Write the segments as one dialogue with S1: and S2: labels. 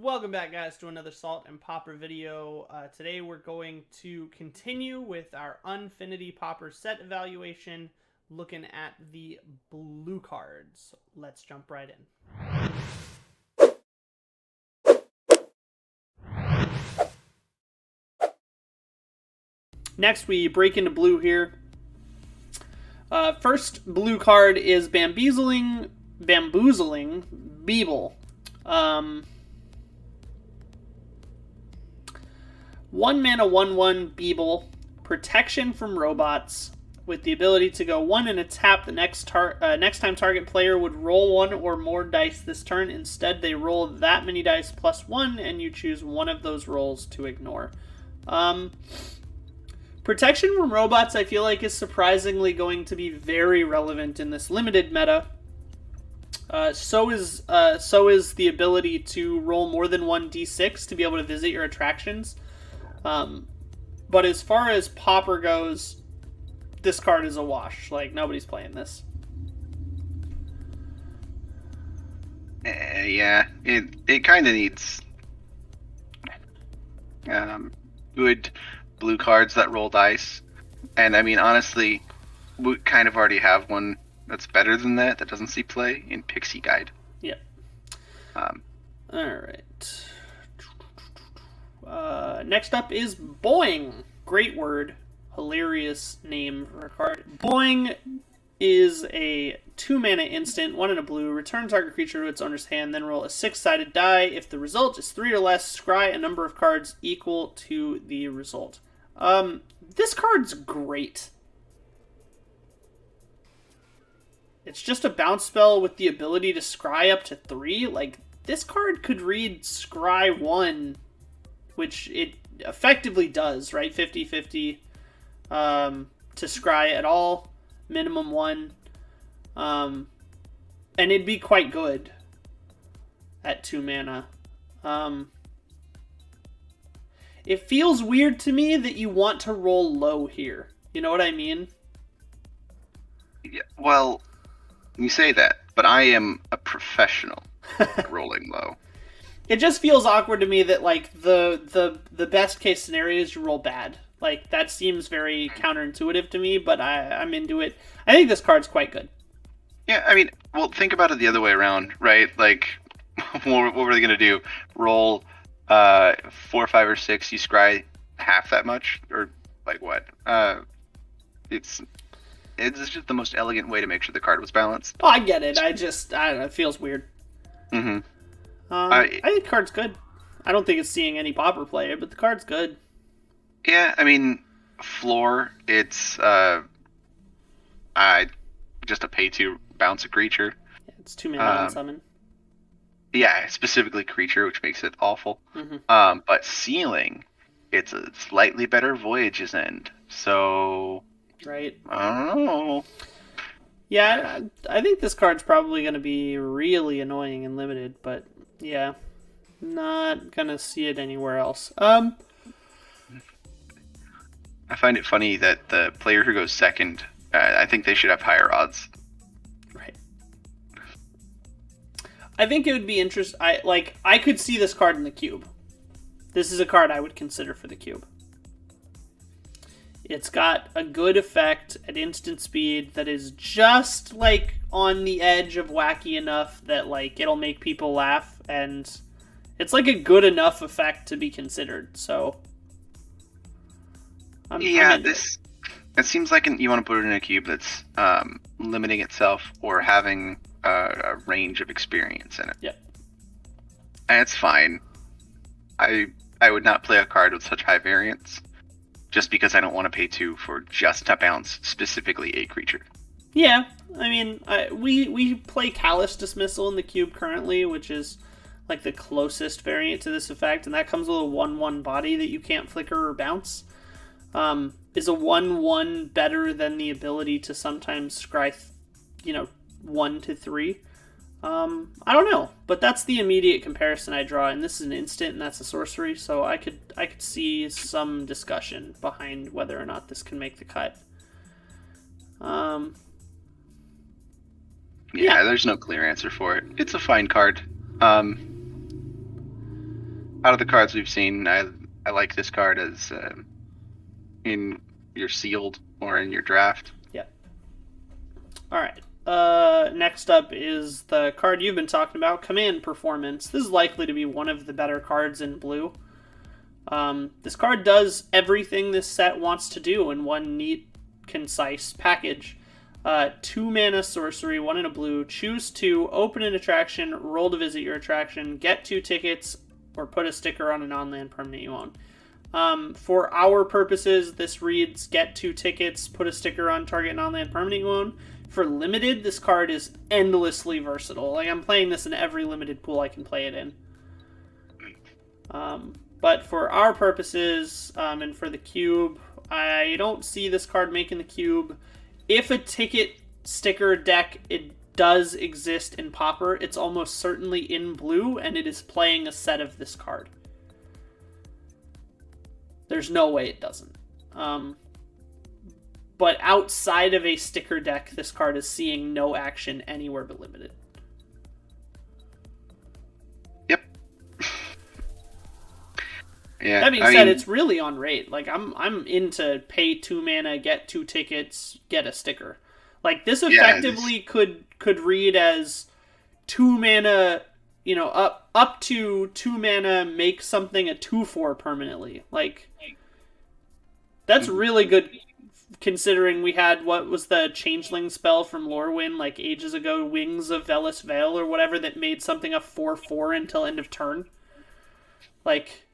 S1: Welcome back, guys, to another Salt and Pauper video. Today we're going to continue with our Unfinity Pauper Set evaluation, looking at the blue cards. Let's jump right in. Next, we break into blue here. First blue card is Bamboozling Beeble. 1 mana 1/1 Beeble, protection from robots, with the ability to go 1 and a tap the next time target player would roll 1 or more dice this turn. Instead, they roll that many dice plus 1, and you choose one of those rolls to ignore. Protection from robots, I feel like, is surprisingly going to be very relevant in this limited meta. So is the ability to roll more than 1d6 to be able to visit your attractions. But as far as Pauper goes, this card is a wash. Like, nobody's playing this.
S2: Yeah, it kind of needs good blue cards that roll dice. And I mean, honestly, we kind of already have one that's better than that doesn't see play in Pixie Guide.
S1: Yep. Alright. Next up is Boing. Great word. Hilarious name for a card. Boing is a 2-mana instant, 1 and a blue. Return target creature to its owner's hand, then roll a 6-sided die. If the result is 3 or less, scry a number of cards equal to the result. This card's great. It's just a bounce spell with the ability to scry up to 3. Like, this card could read scry 1, which it effectively does, right? 50-50 to scry at all, minimum 1. And it'd be quite good at 2 mana. It feels weird to me that you want to roll low here. You know what I mean?
S2: Yeah, well, you say that, but I am a professional at rolling low.
S1: It just feels awkward to me that, like, the best case scenario is you roll bad. Like, that seems very counterintuitive to me, but I'm into it. I think this card's quite good.
S2: Yeah, I mean, well, think about it the other way around, right? Like, what were they going to do? Roll 4, 5, or 6, you scry half that much? Or, like, what? It's just the most elegant way to make sure the card was balanced.
S1: Oh, I get it. I don't know. It feels weird.
S2: Mm-hmm.
S1: I think the card's good. I don't think it's seeing any Pauper play it, but the card's good.
S2: Yeah, I mean, floor, it's just a pay-to bounce a creature.
S1: Yeah, it's 2 mana unsummon.
S2: Yeah, specifically creature, which makes it awful.
S1: Mm-hmm.
S2: But ceiling, it's a slightly better Voyage's End. So,
S1: right.
S2: I don't know.
S1: Yeah, I think this card's probably going to be really annoying and limited, but yeah, not going to see it anywhere else.
S2: I find it funny that the player who goes second, I think they should have higher odds.
S1: Right. I think it would be interesting. I could see this card in the cube. This is a card I would consider for the cube. It's got a good effect at instant speed that is just, like, on the edge of wacky enough that, like, it'll make people laugh, and it's, like, a good enough effect to be considered, so...
S2: It seems like you want to put it in a cube that's limiting itself or having a range of experience in it.
S1: Yep.
S2: And it's fine. I would not play a card with such high variance just because I don't want to pay 2 for just to bounce specifically a creature.
S1: Yeah, I mean, we play Callous Dismissal in the cube currently, which is like the closest variant to this effect, and that comes with a 1/1 body that you can't flicker or bounce. Is a 1/1 better than the ability to sometimes scry, 1 to 3? I don't know, but that's the immediate comparison I draw, and this is an instant, and that's a sorcery, so I could see some discussion behind whether or not this can make the cut.
S2: Yeah, there's no clear answer for it. It's a fine card. out of the cards we've seen, I like this card as in your sealed or in your draft.
S1: Yeah. All right. Next up is the card you've been talking about, Command Performance. This is likely to be one of the better cards in blue. This card does everything this set wants to do in one neat, concise package. 2 mana sorcery, 1 in a blue. Choose to open an attraction, roll to visit your attraction, get 2 tickets, or put a sticker on a non-land permanent you own. For our purposes, this reads get 2 tickets, put a sticker on target non-land permanent you own. For limited, this card is endlessly versatile. Like, I'm playing this in every limited pool I can play it in. But for our purposes, and for the cube, I don't see this card making the cube. If a ticket sticker deck, it does exist in Pauper, it's almost certainly in blue, and it is playing a set of this card. There's no way it doesn't. But outside of a sticker deck, this card is seeing no action anywhere but limited.
S2: Yep. Yeah.
S1: That being said, it's really on rate. Like, I'm into pay 2 mana, get 2 tickets, get a sticker. Like, this effectively could read as 2 mana, up to 2 mana, make something a 2/4 permanently. Like, that's really good, considering we had, what was the changeling spell from Lorwyn, like, ages ago, Wings of Velis Veil or whatever, that made something a 4/4 until end of turn. Like,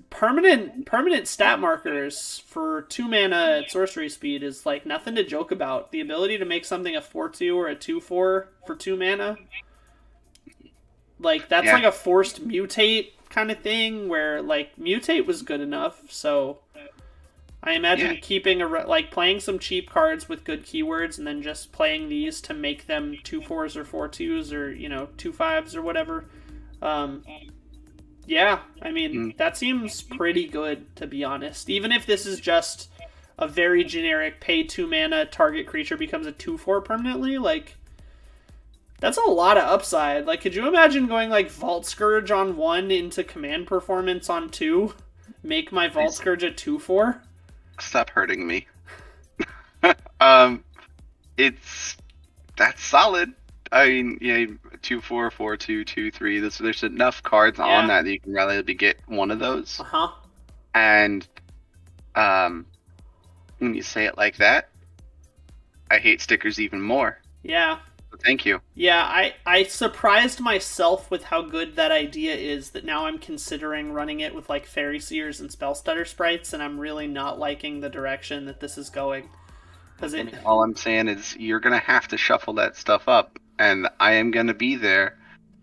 S1: permanent stat markers for 2 mana at sorcery speed is like nothing to joke about. The ability to make something a 4/2 or a 2/4 for 2 mana, like, that's like a forced mutate kind of thing, where like mutate was good enough. So I imagine keeping playing some cheap cards with good keywords and then just playing these to make them 2/4s or 4/2s or 2/5s or whatever. Yeah, I mean, that seems pretty good, to be honest. Even if this is just a very generic pay 2 mana, target creature becomes a 2/4 permanently, like, that's a lot of upside. Like, could you imagine going like Vault Scourge on 1 into Command Performance on 2? Make my Vault Scourge a 2/4?
S2: Stop hurting me. That's solid. I mean, 2/4, 4/2, 2/3. There's enough cards on that you can relatively get one of those. And when you say it like that, I hate stickers even more.
S1: Yeah.
S2: So thank you.
S1: Yeah, I surprised myself with how good that idea is, that now I'm considering running it with like Fairy Seers and Spellstutter sprites, and I'm really not liking the direction that this is going.
S2: All I'm saying is you're going to have to shuffle that stuff up, and I am going to be there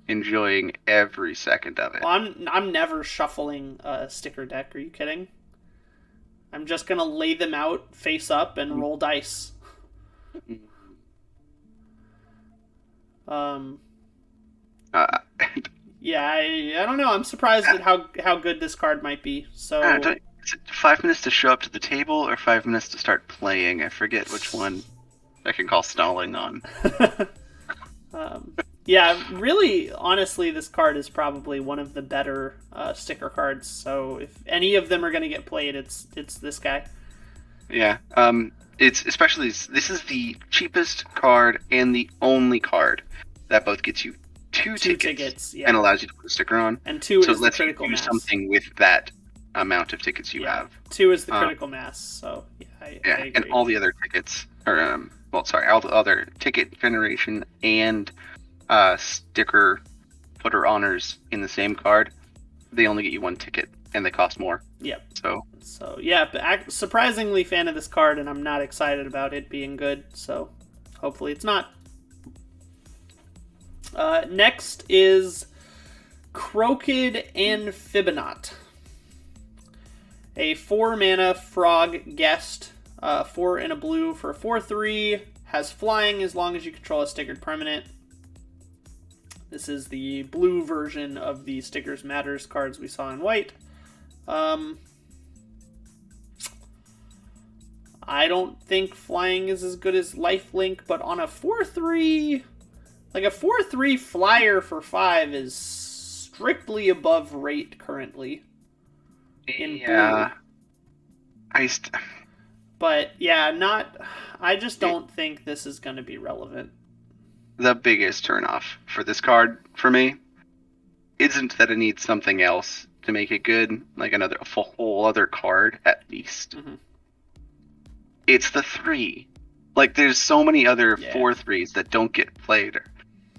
S2: enjoying every second of it.
S1: Well, I'm never shuffling a sticker deck. Are you kidding? I'm just going to lay them out face up and roll dice. Yeah, I don't know. I'm surprised at how good this card might be. So
S2: is it 5 minutes to show up to the table or 5 minutes to start playing? I forget which one I can call stalling on.
S1: Yeah, really, honestly, this card is probably one of the better sticker cards. So if any of them are going to get played, it's this guy.
S2: Yeah, it's especially, this is the cheapest card and the only card that both gets you two tickets and allows you to put a sticker on.
S1: And 2 is the critical mass.
S2: So let's do something with that amount of tickets you have.
S1: 2 is the critical mass. So I agree.
S2: And all the other tickets, or all the other ticket generation and sticker footer honors in the same card, they only get you 1 ticket and they cost more.
S1: Yep.
S2: So
S1: yeah, but surprisingly fan of this card, and I'm not excited about it being good. So hopefully it's not. Next is Croaked and Fibonaut. A 4 mana frog guest, 4 in a blue for 4/3, has flying as long as you control a stickered permanent. This is the blue version of the Stickers Matters cards we saw in white. I don't think flying is as good as lifelink, but on a 4/3, like a 4/3 flyer for 5 is strictly above rate currently. In
S2: Yeah.
S1: blue. But yeah, I just don't think this is going to be relevant.
S2: The biggest turnoff for this card for me isn't that it needs something else to make it good, like a whole other card at least.
S1: Mm-hmm.
S2: It's the 3. Like, there's so many other 4/3s that don't get played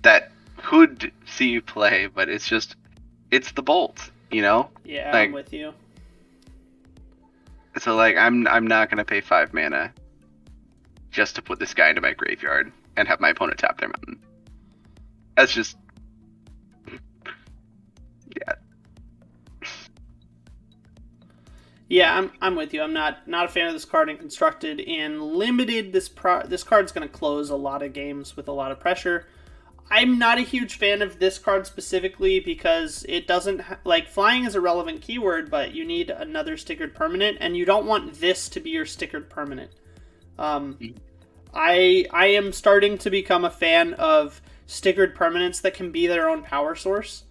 S2: that could see you play, but it's the bolt, you know?
S1: Yeah,
S2: like,
S1: I'm with you.
S2: So like I'm not gonna pay 5 mana just to put this guy into my graveyard and have my opponent tap their mountain. That's just
S1: Yeah, I'm with you. I'm not a fan of this card in Constructed. In Limited, this card's going to close a lot of games with a lot of pressure. I'm not a huge fan of this card specifically because it doesn't like flying is a relevant keyword, but you need another stickered permanent, and you don't want this to be your stickered permanent. I am starting to become a fan of stickered permanents that can be their own power source.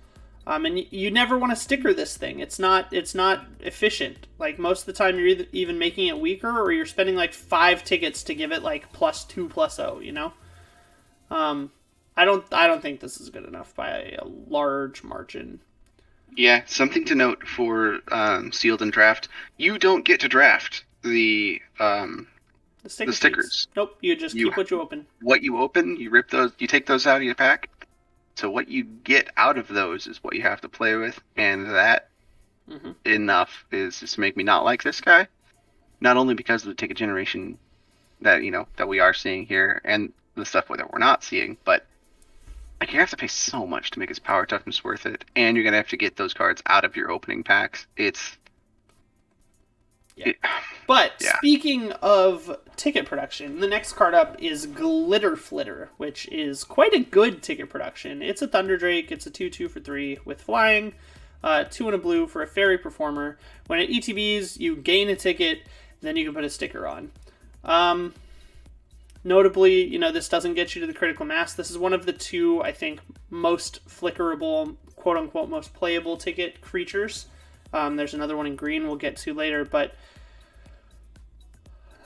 S1: And you never want to sticker this thing. It's not efficient. Like, most of the time you're even making it weaker, or you're spending like 5 tickets to give it like +2/+0, you know? I don't think this is good enough by a large margin.
S2: Yeah, something to note for Sealed and Draft. You don't get to draft the stickers.
S1: Nope, you just keep what you open.
S2: What you open, you rip those, you take those out of your pack. So what you get out of those is what you have to play with, and that enough is just to make me not like this guy. Not only because of the ticket generation that that we are seeing here, and the stuff that we're not seeing, but like, you have to pay so much to make his power toughness worth it, and you're gonna have to get those cards out of your opening packs.
S1: Speaking of ticket production, the next card up is Glitter Flitter, which is quite a good ticket production. It's a Thunder Drake. It's a 2/2 for 3 with flying, 2 and a blue for a fairy performer. When it ETBs, you gain a ticket, then you can put a sticker on. Notably, this doesn't get you to the critical mass. This is one of the 2, I think, most flickerable, quote-unquote, most playable ticket creatures. There's another one in green we'll get to later, but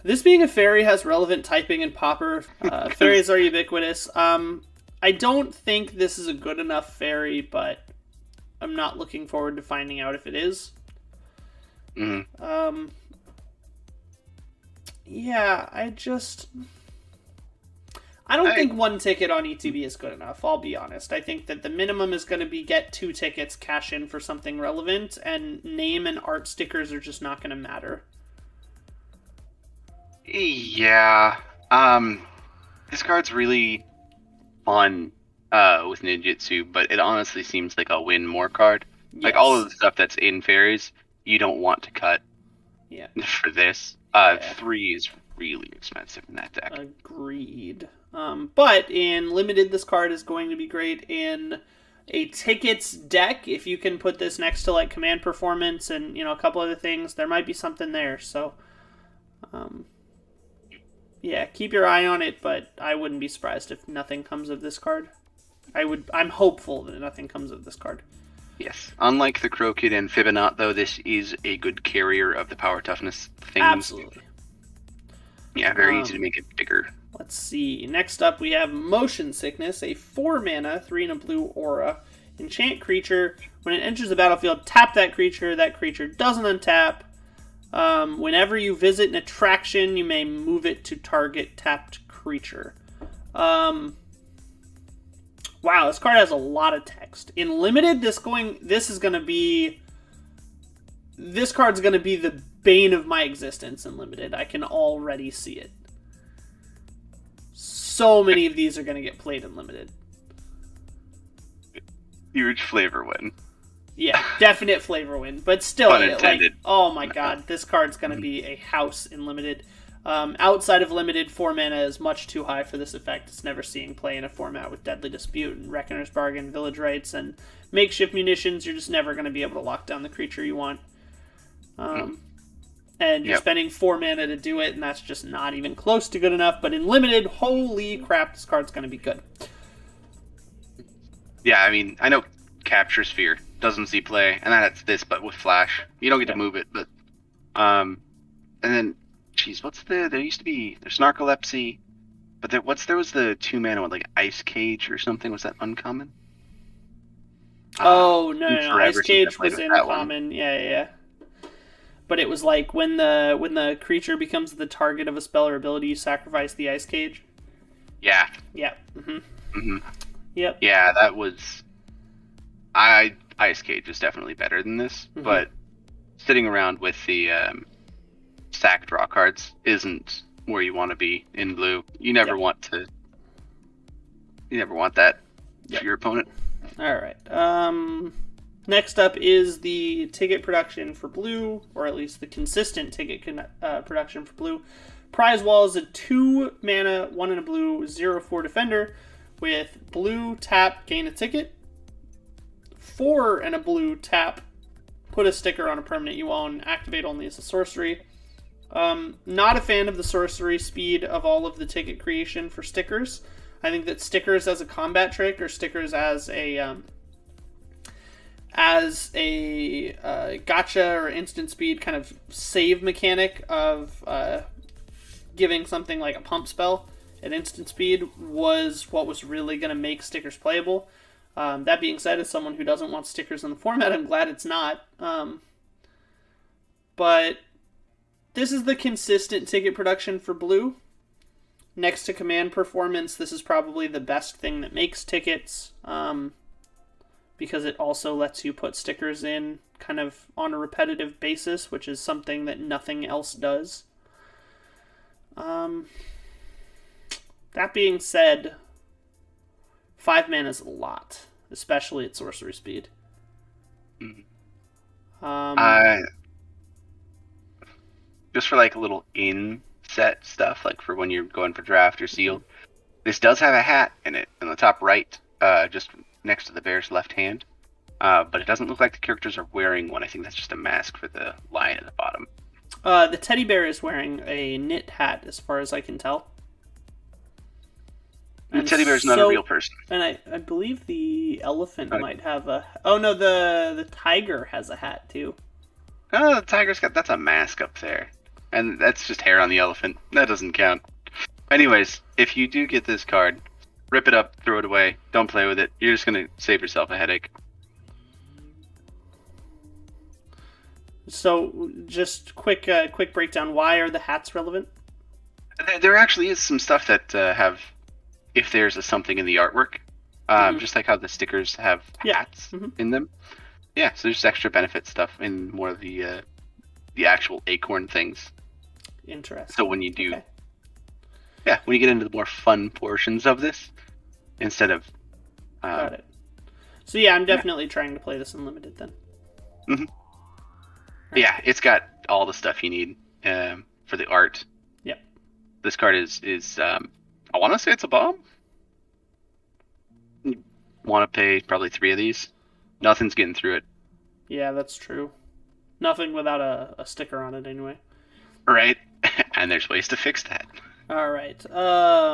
S1: this being a fairy has relevant typing in Pauper. Fairies are ubiquitous. I don't think this is a good enough fairy, but I'm not looking forward to finding out if it is.
S2: Mm-hmm.
S1: I don't think 1 ticket on ETB is good enough, I'll be honest. I think that the minimum is going to be get 2 tickets, cash in for something relevant, and name and art stickers are just not going to matter.
S2: Yeah. This card's really fun with ninjutsu, but it honestly seems like a win more card. Yes. Like, all of the stuff that's in fairies, you don't want to cut for this. 3 is really expensive in that deck.
S1: Agreed. But in Limited, this card is going to be great in a tickets deck. If you can put this next to like Command Performance and a couple other things, there might be something there. So, keep your eye on it. But I wouldn't be surprised if nothing comes of this card. I'm hopeful that nothing comes of this card.
S2: Yes. Unlike the Crow Kid and Fibonaut, though, this is a good carrier of the power toughness things.
S1: Absolutely.
S2: Yeah, very easy to make it bigger.
S1: Let's see. Next up, we have Motion Sickness, a 4 mana, 3 and a blue aura. Enchant creature. When it enters the battlefield, tap that creature. That creature doesn't untap. Whenever you visit an attraction, you may move it to target tapped creature. Wow, this card has a lot of text. In Limited, this card's gonna be the bane of my existence in Limited. I can already see it. So many of these are going to get played in Limited.
S2: Huge flavor win.
S1: Yeah, definite flavor win. But still, oh my god, this card's going to be a house in Limited. Outside of Limited, 4 mana is much too high for this effect. It's never seeing play in a format with Deadly Dispute and Reckoner's Bargain, Village Rites, and Makeshift Munitions. You're just never going to be able to lock down the creature you want. And you're spending 4 mana to do it, and that's just not even close to good enough. But in Limited, holy crap, this card's going to be good.
S2: Yeah, I mean, I know Capture Sphere doesn't see play, and that's this, but with flash. You don't get to move it, but and then, geez, there used to be there's narcolepsy, but there was the 2 mana one, like Ice Cage or something. Was that uncommon?
S1: Oh no! Ice
S2: Forever since I
S1: Cage
S2: played
S1: was
S2: with that one.
S1: uncommon. Yeah. But it was like when the creature becomes the target of a spell or ability, you sacrifice the Ice Cage.
S2: Yeah.
S1: Yeah. Yep.
S2: Yeah, that was. Ice Cage is definitely better than this, but sitting around with the sack draw cards isn't where you want to be in blue. You never want to. You never want that for your opponent.
S1: All right. Next up is the ticket production for blue, or at least the consistent ticket production for blue. Prize Wall is a 2 mana, 1 and a blue, 0/4 defender with blue, tap, gain a ticket. 4 and a blue, tap, put a sticker on a permanent you own, activate only as a sorcery. Not a fan of the sorcery speed of all of the ticket creation for stickers. I think that stickers as a combat trick, or stickers as a gotcha or instant speed kind of save mechanic of giving something like a pump spell at instant speed was what was really going to make stickers playable. That being said, as someone who doesn't want stickers in the format, I'm glad it's not. But this is the consistent ticket production for blue. Next to command performance, this is probably the best thing that makes tickets, because it also lets you put stickers in kind of on a repetitive basis, which is something that nothing else does. That being said, 5 mana is a lot, especially at sorcery speed.
S2: Just for like a little in-set stuff, like for when you're going for draft or seal, this does have a hat in it in the top right, just next to the bear's left hand. But it doesn't look like the characters are wearing one. I think that's just a mask for the lion at the bottom.
S1: The teddy bear is wearing a knit hat, as far as I can tell.
S2: The teddy bear is not a real person.
S1: And I believe the elephant might have a... Oh, no, the tiger has a hat, too.
S2: Oh, the tiger's that's a mask up there. And that's just hair on the elephant. That doesn't count. Anyways, if you do get this card, rip it up, throw it away. Don't play with it. You're just going to save yourself a headache.
S1: So, just quick breakdown. Why are the hats relevant?
S2: There actually is some stuff that have... if there's a something in the artwork, just like how the stickers have hats in them. Yeah, so there's extra benefit stuff in more of the actual acorn things.
S1: Interesting.
S2: So when you do, when you get into the more fun portions of this, instead of...
S1: Got it. So yeah, I'm definitely trying to play this in limited then.
S2: Mm-hmm. Right. Yeah, it's got all the stuff you need for the art.
S1: Yep.
S2: This card is I want to say it's a bomb. You want to pay probably 3 of these. Nothing's getting through it.
S1: Yeah, that's true. Nothing without a sticker on it, anyway.
S2: Right, and there's ways to fix that.
S1: All right.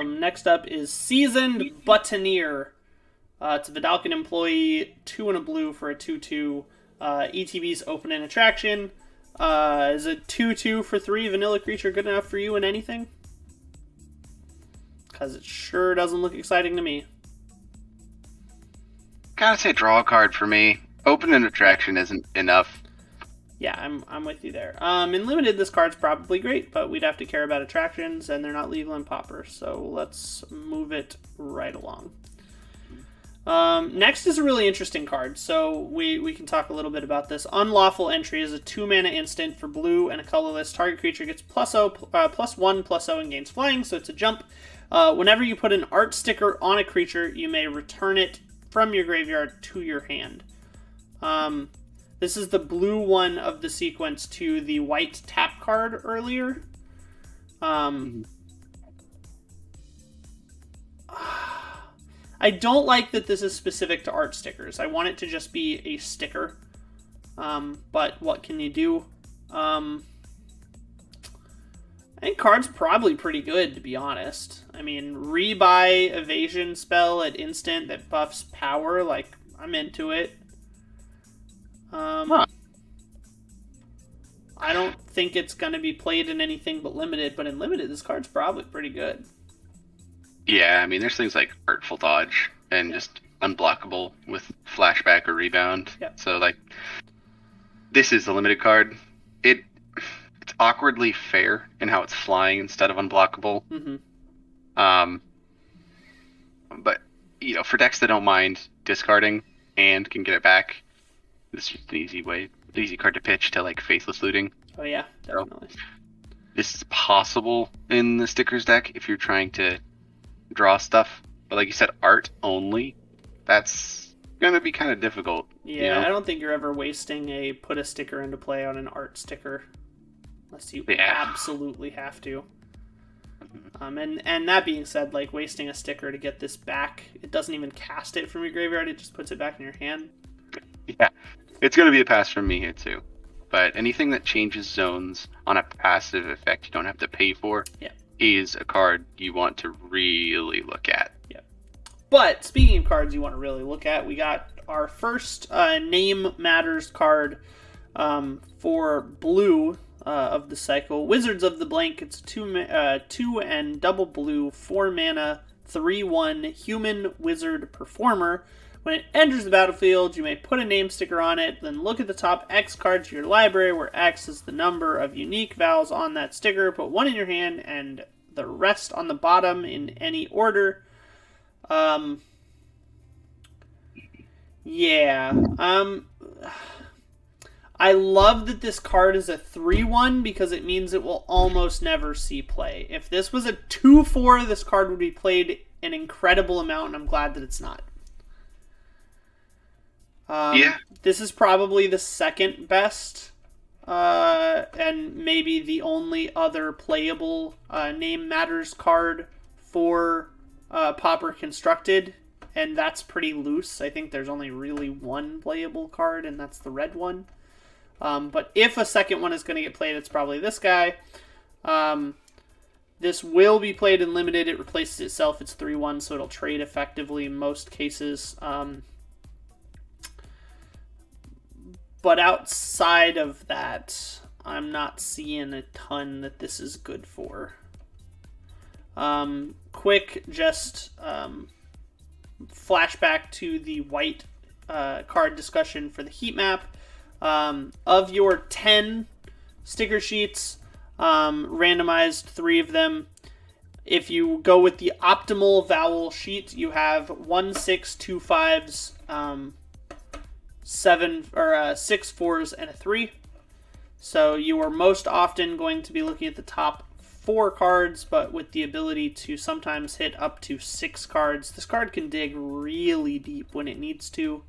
S1: Next up is Seasoned Buttoneer. It's a Vidalcan employee, 2 and a blue for a 2/2. ETB's open in attraction. Is a 2/2 for 3 vanilla creature good enough for you in anything? Because it sure doesn't look exciting to me.
S2: Gotta say draw a card for me. Open and attraction isn't enough.
S1: Yeah, I'm with you there. In limited, this card's probably great, but we'd have to care about attractions, and they're not legal in Pauper, so let's move it right along. Next is a really interesting card, so we can talk a little bit about this. Unlawful Entry is a 2 mana instant for blue and a colorless. Target creature gets +1/+0 and gains flying, so it's a jump. Whenever you put an art sticker on a creature, you may return it from your graveyard to your hand. This is the blue one of the sequence to the white tap card earlier. I don't like that this is specific to art stickers. I want it to just be a sticker. But what can you do? I think card's probably pretty good, to be honest. I mean, rebuy evasion spell at instant that buffs power, like, I'm into it.
S2: Huh.
S1: I don't think it's going to be played in anything but limited, but in limited, this card's probably pretty good.
S2: Yeah, I mean, there's things like Artful Dodge and just unblockable with flashback or rebound.
S1: Yep.
S2: So, like, this is a limited card. It's awkwardly fair in how it's flying instead of unblockable. But, you know, for decks that don't mind discarding and can get it back, this is just an easy card to pitch to, like, Faithless Looting.
S1: Oh, yeah, definitely.
S2: So, this is possible in the stickers deck if you're trying to draw stuff. But like you said, art only, that's going to be kind of difficult.
S1: Yeah,
S2: you know?
S1: I don't think you're ever wasting put a sticker into play on an art sticker. Unless you absolutely have to. And that being said, like, wasting a sticker to get this back, it doesn't even cast it from your graveyard, it just puts it back in your hand.
S2: Yeah, it's going to be a pass from me here too. But anything that changes zones on a passive effect you don't have to pay for is a card you want to really look at.
S1: Yeah. But speaking of cards you want to really look at, we got our first Name Matters card for blue of the cycle. Wizards of the Blank. It's 2 and double blue, 4 mana, 3/1 human wizard performer. When it enters the battlefield, you may put a name sticker on it, then look at the top X cards of your library, where X is the number of unique vowels on that sticker. Put one in your hand and the rest on the bottom in any order. I love that this card is a 3/1 because it means it will almost never see play. If this was a 2/4, this card would be played an incredible amount, and I'm glad that it's not. This is probably the second best, and maybe the only other playable Name Matters card for Pauper Constructed, and that's pretty loose. I think there's only really one playable card, and that's the red one. But if a second one is going to get played, it's probably this guy. This will be played in limited. It replaces itself. It's 3/1, so it'll trade effectively in most cases. But outside of that, I'm not seeing a ton that this is good for. Quick, just flashback to the white card discussion for the heat map. Of your 10 sticker sheets, randomized 3 of them. If you go with the optimal vowel sheet, you have 1, 6, 2 5s, 6 4s, and a 3. So you are most often going to be looking at the top 4 cards, but with the ability to sometimes hit up to 6 cards. This card can dig really deep when it needs to.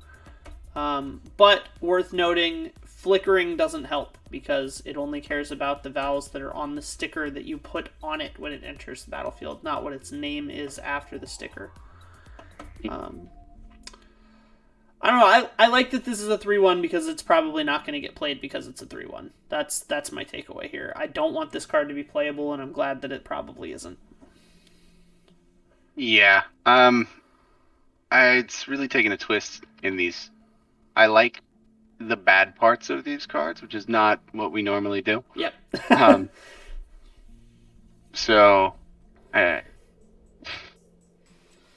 S1: But worth noting, flickering doesn't help because it only cares about the vowels that are on the sticker that you put on it when it enters the battlefield, not what its name is after the sticker. I don't know. I like that this is a 3/1 because it's probably not going to get played because it's a 3/1. That's my takeaway here. I don't want this card to be playable, and I'm glad that it probably isn't.
S2: Yeah. It's really taken a twist in these. I like the bad parts of these cards, which is not what we normally do.
S1: Yep.
S2: So, the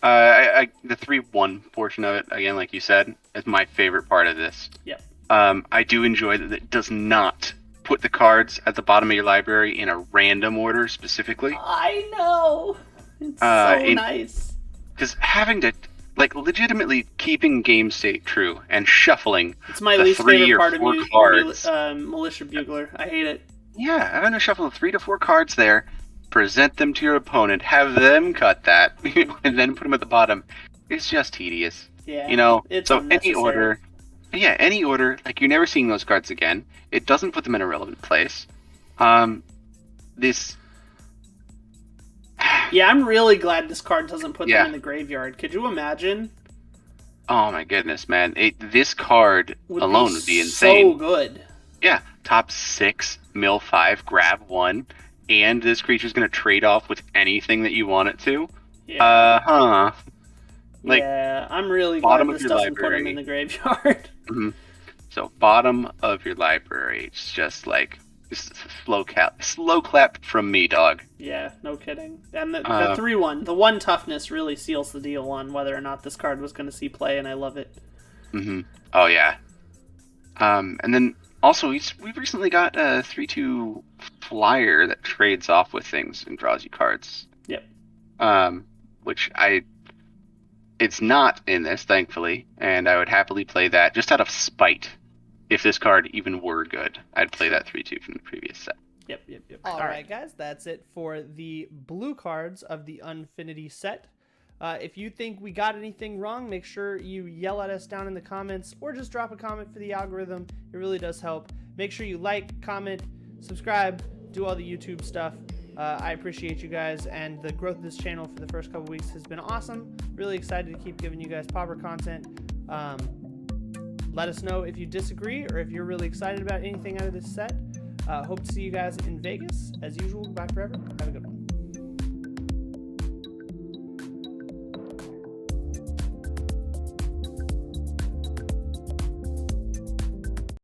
S2: 3/1 portion of it, again, like you said, is my favorite part of this.
S1: Yep.
S2: I do enjoy that it does not put the cards at the bottom of your library in a random order specifically.
S1: I know. It's so nice.
S2: Because having to, like, legitimately keeping game state true and shuffling
S1: it's my
S2: the
S1: least
S2: 3
S1: favorite
S2: or
S1: part
S2: 4
S1: of
S2: cards.
S1: Militia Bugler. I hate it.
S2: Yeah, having to shuffle 3 to 4 cards there, present them to your opponent, have them cut that, and then put them at the bottom. It's just tedious.
S1: Yeah.
S2: You know,
S1: it's
S2: so
S1: unnecessary.
S2: any order, like, you're never seeing those cards again. It doesn't put them in a relevant place. This.
S1: Yeah, I'm really glad this card doesn't put them in the graveyard. Could you imagine?
S2: Oh my goodness, man! This card alone would be insane.
S1: So good.
S2: Yeah, top 6, mill 5, grab 1, and this creature's gonna trade off with anything that you want it to.
S1: Yeah. Like, yeah, I'm really glad this doesn't put him in the graveyard.
S2: Mm-hmm. So bottom of your library, it's just like slow clap from me, dog.
S1: Yeah, no kidding. And the 3/1, the 1 toughness really seals the deal on whether or not this card was going to see play, and I love it.
S2: Mm-hmm. Oh yeah. And then also we've recently got a 3/2 flyer that trades off with things and draws you cards.
S1: Yep.
S2: Which it's not in this, thankfully, and I would happily play that just out of spite. If this card even were good, I'd play that 3/2 from the previous set.
S1: Yep.
S3: All right, guys, that's it for the blue cards of the Unfinity set. If you think we got anything wrong, make sure you yell at us down in the comments or just drop a comment for the algorithm. It really does help. Make sure you like, comment, subscribe, do all the YouTube stuff. I appreciate you guys, and the growth of this channel for the first couple weeks has been awesome. Really excited to keep giving you guys Pauper content. Let us know if you disagree or if you're really excited about anything out of this set. Hope to see you guys in Vegas. As usual, goodbye forever. Have a good one.